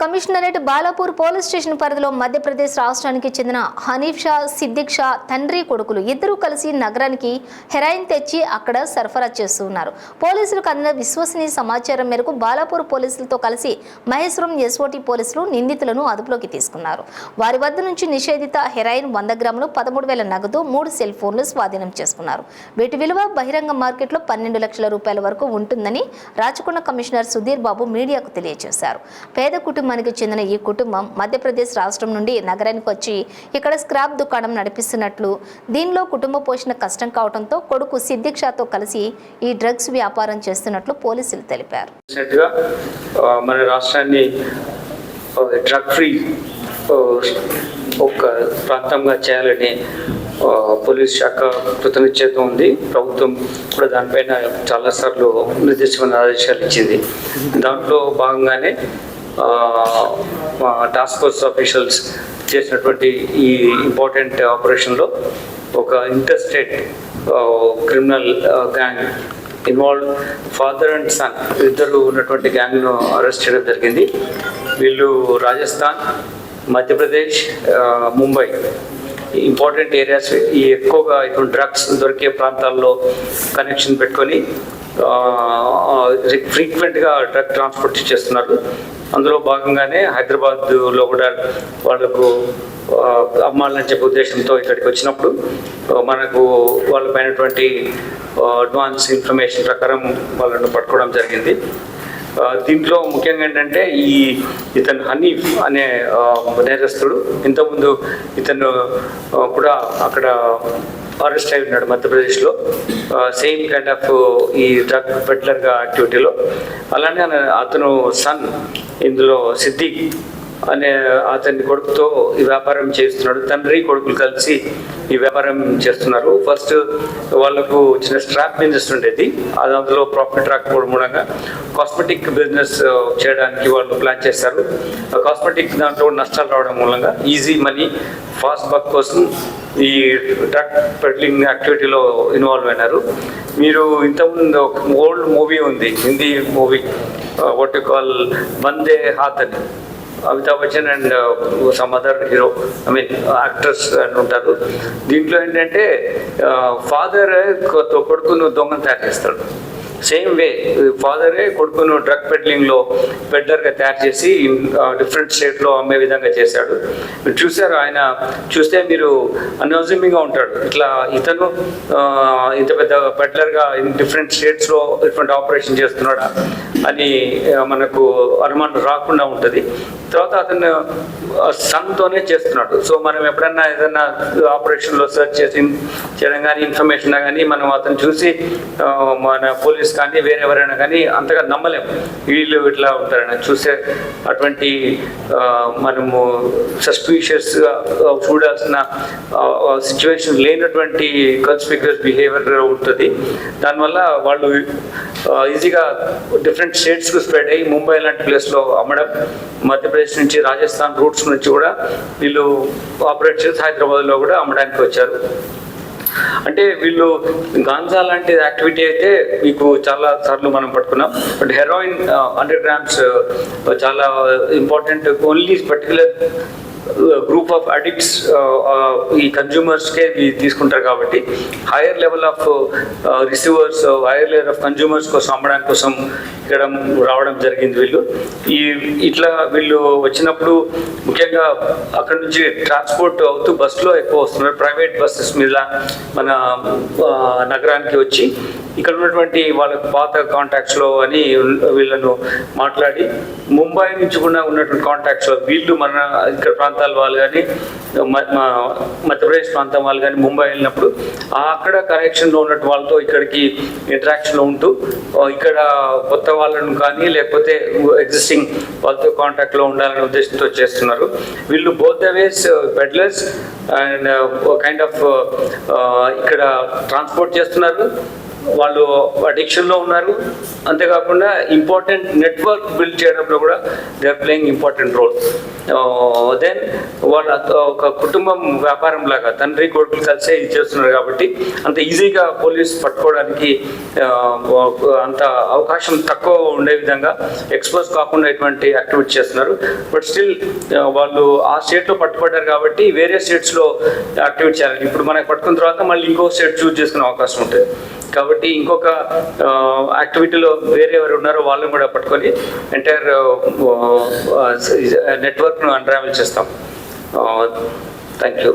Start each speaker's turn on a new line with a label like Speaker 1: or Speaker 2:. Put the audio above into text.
Speaker 1: Commissionerate Balapur police station పరిధిలో మధ్యప్రదేశ్ రాష్ట్రానికి చెందిన హనీఫ్ షా, సిద్దిక్ షా తండ్రి కొడుకులు ఇద్దరూ కలిసి నగరానికి హెరాయిన్ తెచ్చి అక్కడ సరఫరా చేస్తున్నారు. పోలీసులకు అందిన విశ్వసనీయ సమాచారం మేరకు బాలాపూర్ పోలీసులతో కలిసి మహేశ్వరం ఎస్ఓటీ పోలీసులు నిందితులను అదుపులోకి తీసుకున్నారు. వారి వద్ద నుంచి నిషేధిత హెరాయిన్ 100 గ్రాములు, 13,000 నగదు, 3 సెల్ ఫోన్లు స్వాధీనం చేసుకున్నారు. వీటి విలువ బహిరంగ మార్కెట్లో 12 లక్షల రూపాయల వరకు ఉంటుందని రాచకొండ కమిషనర్ సుధీర్ బాబు మీడియాకు తెలియజేశారు. పేద కుటుంబానికి చెందిన ఈ కుటుంబం మధ్యప్రదేశ్ రాష్ట్రం నుండి నగరానికి వచ్చి ఇక్కడ స్క్రాప్ దుకాణం నడిపిస్తున్నట్లు, దీనిలో కుటుంబ పోషణ కష్టం కావడంతో కొడుకు సిద్దిక్ షాతో కలిసి ఈ డ్రగ్స్ వ్యాపారం చేస్తున్నట్లు పోలీసులు తెలిపారు.
Speaker 2: మన రాష్ట్రాన్ని డ్రగ్ ఫ్రీ ఒక ప్రాంతంగా చేయాలని పోలీస్ శాఖ కృతనిశ్చయితం ఉంది. ప్రభుత్వం కూడా దానిపైన చాలాసార్లు నిర్దిష్టమైన ఆదేశాలు ఇచ్చింది. దాంట్లో భాగంగానే టాస్క్ ఫోర్స్ ఆఫీషియల్స్ చేసినటువంటి ఈ ఇంపార్టెంట్ ఆపరేషన్లో ఒక interstate criminal gang involve father and sun ఇద్దరు ఉన్నటువంటి గ్యాంగ్ను అరెస్ట్ చేయడం జరిగింది. వీళ్ళు రాజస్థాన్, మధ్యప్రదేశ్, ముంబై ఇంపార్టెంట్ ఏరియాస్ ఈ ఎక్కువగా ఇటువంటి డ్రగ్స్ దొరికే ప్రాంతాల్లో కనెక్షన్ పెట్టుకొని ఫ్రీక్వెంట్గా డ్రగ్ ట్రాన్స్పోర్ట్ చేస్తున్నారు. అందులో భాగంగానే హైదరాబాద్లో కూడా వాళ్ళకు అమ్మాలని చెప్పే ఉద్దేశంతో ఇక్కడికి వచ్చినప్పుడు మనకు వాళ్ళపైనటువంటి అడ్వాన్స్ ఇన్ఫర్మేషన్ ప్రకారం వాళ్ళను పట్టుకోవడం జరిగింది. దీంట్లో ముఖ్యంగా ఏంటంటే ఇతను హనీఫ్ అనే నేరస్తుడు ఇంతకుముందు ఇతను కూడా అక్కడ అరెస్ట్ అయి ఉన్నాడు మధ్యప్రదేశ్లో, సేమ్ కైండ్ ఆఫ్ ఈ డ్రగ్ పెడ్లర్గా యాక్టివిటీలో. అలానే అతను సన్ ఇందులో సిద్దిక్ అనే అతని కొడుకుతో ఈ వ్యాపారం చేస్తున్నాడు. తండ్రి కొడుకులు కలిసి ఈ వ్యాపారం చేస్తున్నారు. ఫస్ట్ వాళ్ళకు చిన్న స్ట్రాప్ బిజినెస్ ఉండేది, అది అందులో ప్రాఫిట్ రాకపోవడం మూలంగా కాస్మెటిక్ బిజినెస్ చేయడానికి వాళ్ళు ప్లాన్ చేశారు. కాస్మెటిక్ దాంట్లో నష్టాలు రావడం మూలంగా ఈజీ మనీ, ఫాస్ట్ బక్ కోసం ఈ డ్రగ్ పెడ్లింగ్ యాక్టివిటీలో ఇన్వాల్వ్ అయినారు. మీరు ఇంతకుముందు ఒక ఓల్డ్ మూవీ ఉంది, Hindi movie, what you call Bandhe Haath అని, Amitabh Bachchan and some other hero actors అని ఉంటారు. దీంట్లో ఏంటంటే ఫాదర్ కొడుకును దొంగను తయారు చేస్తాడు. సేమ్ వే ఫాదరే కొడుకును డ్రగ్ పెడ్లింగ్లో పెడ్లర్గా తయారు చేసి డిఫరెంట్ స్టేట్లో అమ్మే విధంగా చేశాడు. మీరు చూసారు, ఆయన చూస్తే మీరు అన్అజ్యూమింగ్గా ఉంటాడు. ఇట్లా ఇతను ఇంత పెద్ద పెడ్లర్గా డిఫరెంట్ స్టేట్స్లో డిఫరెంట్ ఆపరేషన్ చేస్తున్నాడా అని మనకు అనుమానం రాకుండా ఉంటుంది. తర్వాత అతను సన్తోనే చేస్తున్నాడు. సో మనం ఎప్పుడన్నా ఏదన్నా ఆపరేషన్లో సెర్చ్ చేయడం కానీ, ఇన్ఫర్మేషన్ కానీ మనం అతను చూసి మన పోలీస్ కానీ వేరే ఎవరైనా కానీ అంతగా నమ్మలేము, వీళ్ళు ఇట్లా ఉంటారని. చూసే అటువంటి మనము సస్పీషియస్గా చూడాల్సిన సిచ్యువేషన్ లేనటువంటి కన్స్పిక్యూస్ బిహేవియర్ ఉంటుంది. దానివల్ల వాళ్ళు ఈజీగా డిఫరెంట్ స్టేట్స్కు స్ప్రెడ్ అయ్యి ముంబై లాంటి ప్లేస్లో అమ్మడం, మధ్యప్రదేశ్ నుంచి రాజస్థాన్ రూట్స్ నుంచి కూడా వీళ్ళు ఆపరేట్ చేసి హైదరాబాద్లో కూడా అమ్మడానికి వచ్చారు. అంటే వీళ్ళు గాంజా లాంటి యాక్టివిటీ అయితే మీకు చాలా సార్లు మనం పట్టుకున్నాం. బట్ హెరాయిన్ 100 grams చాలా important. Only particular group of addicts ఈ కన్జ్యూమర్స్కే తీసుకుంటారు కాబట్టి higher level of receivers, higher level of consumers కోసం అమ్మడానికి కోసం ఇక్కడ రావడం జరిగింది. ఇట్లా వీళ్ళు వచ్చినప్పుడు ముఖ్యంగా అక్కడ నుంచి ట్రాన్స్పోర్ట్ అవుతూ బస్సులో ఎక్కువ వస్తున్నారు. ప్రైవేట్ బస్సెస్ మీద మన నగరానికి వచ్చి ఇక్కడ ఉన్నటువంటి వాళ్ళకు పాత కాంటాక్ట్స్లో అని వీళ్ళను మాట్లాడి ముంబై నుంచి కూడా ఉన్నటువంటి కాంటాక్ట్స్లో వీళ్ళు మన ఇక్కడ ప్రాంతాల వాళ్ళు కానీ, మధ్యప్రదేశ్ ప్రాంతం వాళ్ళు కానీ ముంబై వెళ్ళినప్పుడు అక్కడ కనెక్షన్లో ఉన్నట్టు వాళ్ళతో ఇక్కడికి ఇంటరాక్షన్లో ఉంటూ ఇక్కడ కొత్త వాళ్ళను కానీ లేకపోతే ఎగ్జిస్టింగ్ వాళ్ళతో కాంటాక్ట్లో ఉండాలనే ఉద్దేశంతో చేస్తున్నారు. వీళ్ళు both the ways peddlers and kind of ఇక్కడ ట్రాన్స్పోర్ట్ చేస్తున్నారు. వాళ్ళు అడిక్షన్లో ఉన్నారు. అంతేకాకుండా ఇంపార్టెంట్ నెట్వర్క్ బిల్డ్ చేయడంలో కూడా they are playing important role. Then వాళ్ళ ఒక కుటుంబం వ్యాపారం లాగా తండ్రి కొడుకులు కలిసే ఇది చేస్తున్నారు కాబట్టి అంత ఈజీగా పోలీస్ పట్టుకోవడానికి అంత అవకాశం తక్కువ ఉండే విధంగా ఎక్స్పోజ్ కాకుండా ఇటువంటి యాక్టివిటీ చేస్తున్నారు. బట్ స్టిల్ వాళ్ళు ఆ స్టేట్లో పట్టుబడ్డారు కాబట్టి వేరే స్టేట్స్లో యాక్టివిటీ చేయాలి. ఇప్పుడు మనకి పట్టుకున్న తర్వాత మళ్ళీ ఇంకో స్టేట్ చూస్ చేసుకునే అవకాశం ఉంటుంది. కాబట్టి ఇంకొక యాక్టివిటీలో వేరే ఎవరు ఉన్నారో వాళ్ళని కూడా పట్టుకొని ఎంటైర్ నెట్వర్క్ను అన్రావెల్ చేస్తాం. Thank you.